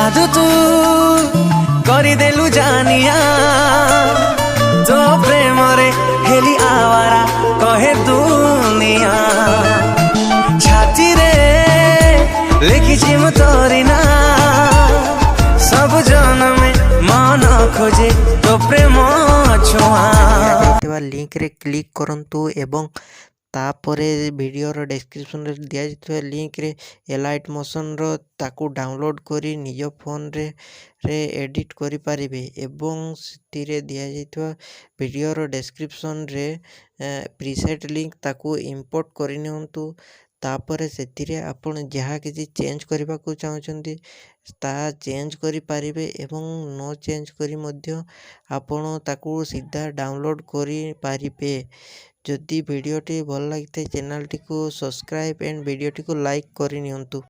जादू तू करदेलु जानिया तो प्रेम रे हेली आवारा कहे दुनिया छाती रे लिखी मु तोरी ना सब जन में मन खोजे तो प्रेम छुआ लिंक रे क्लिक करंतु एवं तापरे वीडियोर डिस्क्रिप्शन रे दिया जाइଥିବା लिंक रे एलाइट मोशन रो ताकू डाउनलोड करी निज फोन रे एडिट करि पारिबे एवं सितिरे दिया जाइଥିବା वीडियोर डिस्क्रिप्शन रे प्रीसेट लिंक ताकू इंपोर्ट करि नियंतु तापरे सेतिरे आपण जहाँ किसी चेंज करबा को चाहछंती ता चेंज करि पारिबे एवं नो चेंज करी मध्य आपण ताकू सीधा डाउनलोड करि पारिबे। जदि वीडियोटी भल लगी चैनल टी को सब्सक्राइब एंड वीडियोटी को लाइक करि नियंतु।